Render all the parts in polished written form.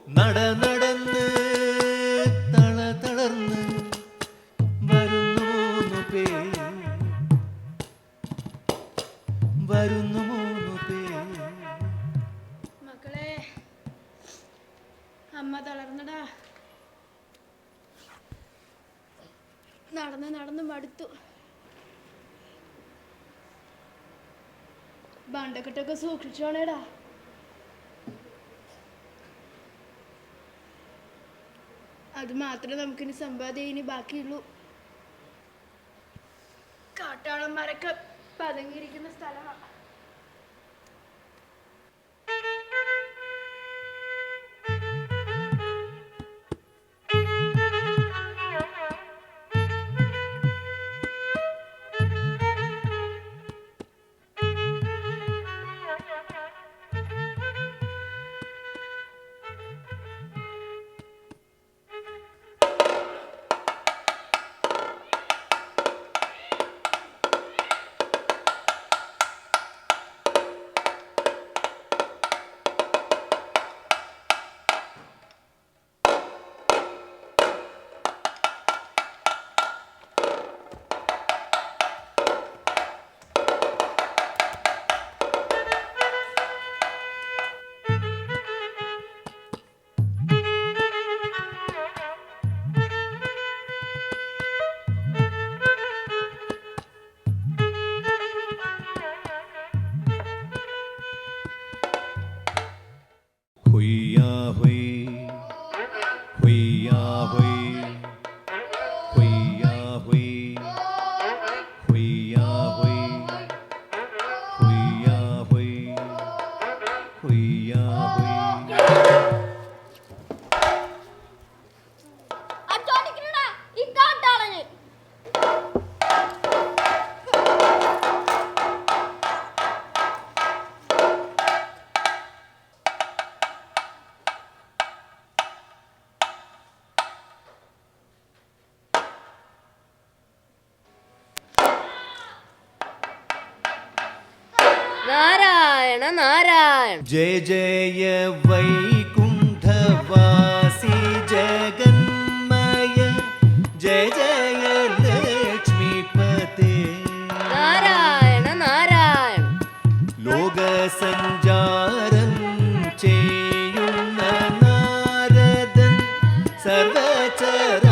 നടന്ന് തളർന്ന് വരുന്നു മൂന്നു പേർ. മക്കളെ, അമ്മ തളർന്നടാ. നടന്ന് മടുത്തു. ബണ്ടക്കെട്ടൊക്കെ സൂക്ഷിച്ചോണേടാ. അത് മാത്രമേ നമുക്കിനി സമ്പാദ്യം ഇനി ബാക്കിയുള്ളൂ. കാട്ടാളന്മാരൊക്കെ പതുങ്ങിയിരിക്കുന്ന സ്ഥലമാണ്. നാരായണ നാരായണ. ജയ ജയ വൈകുണ്ഠവാസി ജഗന്മയ ജയ ജയ ലക്ഷ്മീപതേ. നാരായണ നാരായണ. ലോകസഞ്ചാരം ചെയ്യുന്ന നാരദൻ സർവചരാചര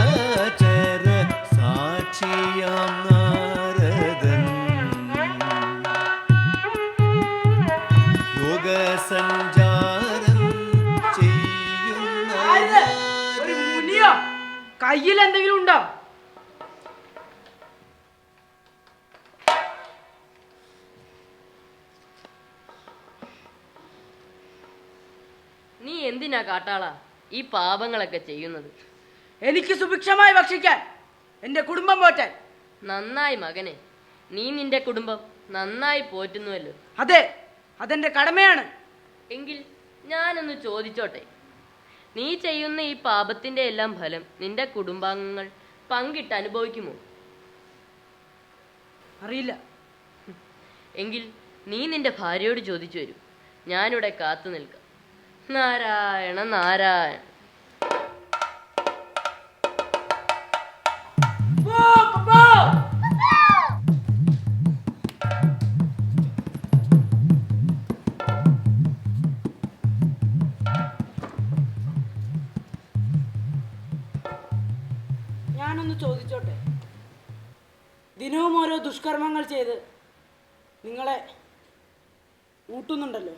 സാക്ഷിയാം നാരദൻ. ലോകസഞ്ചാരം ചെയ്യുന്ന കയ്യിൽ എന്തെങ്കിലും ഉണ്ടോ? നീ എന്തിനാ കാട്ടാളാ ഈ പാപങ്ങളൊക്കെ ചെയ്യുന്നത്? എനിക്ക് സുഭിക്ഷമായി ഭക്ഷിക്കാൻ, എന്റെ കുടുംബം പോറ്റാൻ. നന്നായി മകനെ, നീ നിന്റെ കുടുംബം നന്നായി പോറ്റുന്നുവല്ലോ. അതെ, അതെന്റെ കടമയാണ്. എങ്കിൽ ഞാനൊന്ന് ചോദിച്ചോട്ടെ, നീ ചെയ്യുന്ന ഈ പാപത്തിന്റെ എല്ലാം ഫലം നിന്റെ കുടുംബാംഗങ്ങൾ പങ്കിട്ട് അനുഭവിക്കുമോ? അറിയില്ല. എങ്കിൽ നീ നിന്റെ ഭാര്യയോട് ചോദിച്ചു വരൂ, ഞാനിവിടെ കാത്തു നിൽക്കാം. നാരായണ നാരായണ. ഞാനൊന്ന് ചോദിച്ചോട്ടെ, ദിനവും ഓരോ ദുഷ്കർമ്മങ്ങൾ ചെയ്ത് നിങ്ങളെ ഊട്ടുന്നുണ്ടല്ലോ.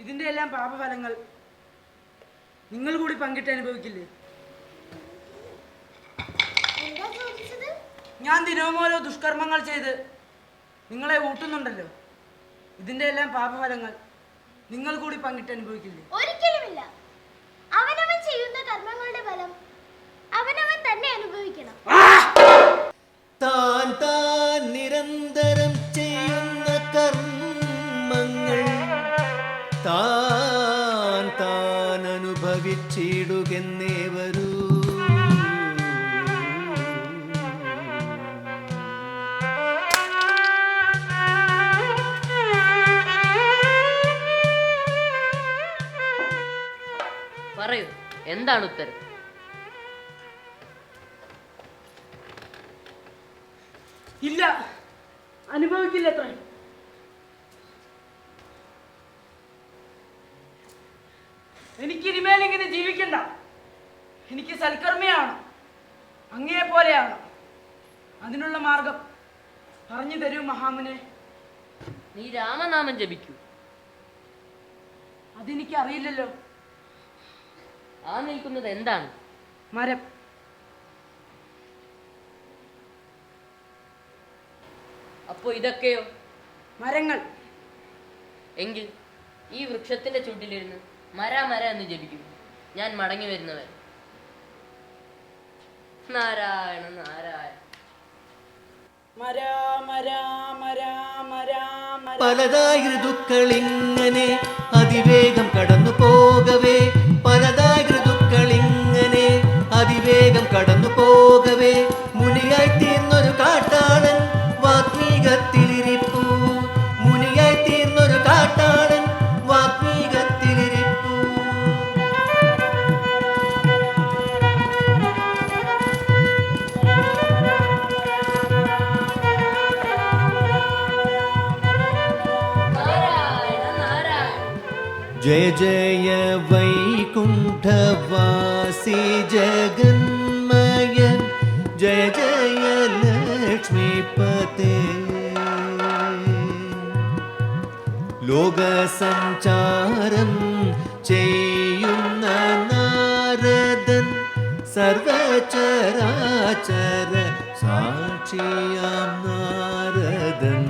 ഇതിന്റെ എല്ലാം പാപഫലങ്ങൾ നിങ്ങൾ കൂടി പങ്കിട്ട് അനുഭവിക്കില്ലേ? ഞാൻ ദിനവും ഓരോ ദുഷ്കർമ്മങ്ങൾ ചെയ്ത് നിങ്ങളെ ഊട്ടുന്നുണ്ടല്ലോ. ഇതിന്റെ എല്ലാം പാപഫലങ്ങൾ നിങ്ങൾ കൂടി പങ്കിട്ട് അനുഭവിക്കില്ലേ? ഒരിക്കലുമില്ല. അവനവൻ ചെയ്യുന്ന കർമ്മങ്ങളുടെ ഫലം അവനവൻ തന്നെ അനുഭവിക്കണം. താൻ താൻ നിരന്തരം ചെയ്യുന്ന കർമ്മങ്ങൾ താൻ താൻ അനുഭവിച്ചിടുകെന്നേ വരൂ. എന്താണ് ഉത്തരം? ഇല്ല, അനുഭവിക്കില്ല അത്ര. എനിക്ക് ഇനിമേൽ ഇങ്ങനെ ജീവിക്കണ്ട. എനിക്ക് സൽക്കർമ്മയാണ്, അങ്ങയെ പോലെയാണ്. അതിനുള്ള മാർഗം പറഞ്ഞു തരൂ മഹാമുനെ. നീ രാമനാമം ജപിക്കൂ. അതെനിക്ക് അറിയില്ലല്ലോ. ആ നിൽക്കുന്നത് എന്താണ്? മരം. അപ്പോ ഇതൊക്കെയോ? മരങ്ങൾ. എങ്കിൽ ഈ വൃക്ഷത്തിന്റെ ചുട്ടിലിരുന്ന് മര മര എന്ന് ജപിക്കും. ഞാൻ മടങ്ങി വരുന്നവൻ. നാരായണ നാരായണ. മരാ മരാ മരാ മരാ മരാ. പലതായ ഋതുക്കളിങ്ങനെ അതിവേഗം കടന്നു പോകവേ, പലതായ ഋതുക്കളിങ്ങനെ അതിവേഗം കടന്നു പോകവേ, മുനിയായി തീർന്നൊരു കാട്ടാളൻ വാത്മീകത്തിലിരിപ്പു. മുനിയായി തീർന്നൊരു കാട്ടാളൻ വാത്മീകത്തിലിരിപ്പു. നാരായണ നാരായണ. ജയ ജയ വൈകുണ്ഠവാസി ജഗന്മയൻ, ജയ ജയ ലക്ഷ്മീപതേ. ലോകസഞ്ചാരം ചെയ്യുന്ന നാരദൻ, സർവചരാചര സാക്ഷിയാം നാരദൻ.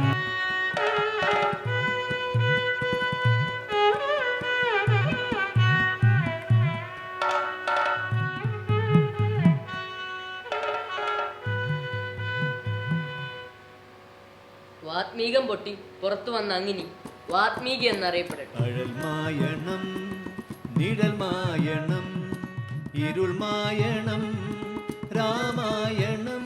വാത്മീകം പൊട്ടി പുറത്തു വന്ന അങ്ങിനി വാത്മീകി എന്നറിയപ്പെടട്ടെ. അഴൽമായണം നിഴൽമായണം ഇരുൾമായണം രാമായണം.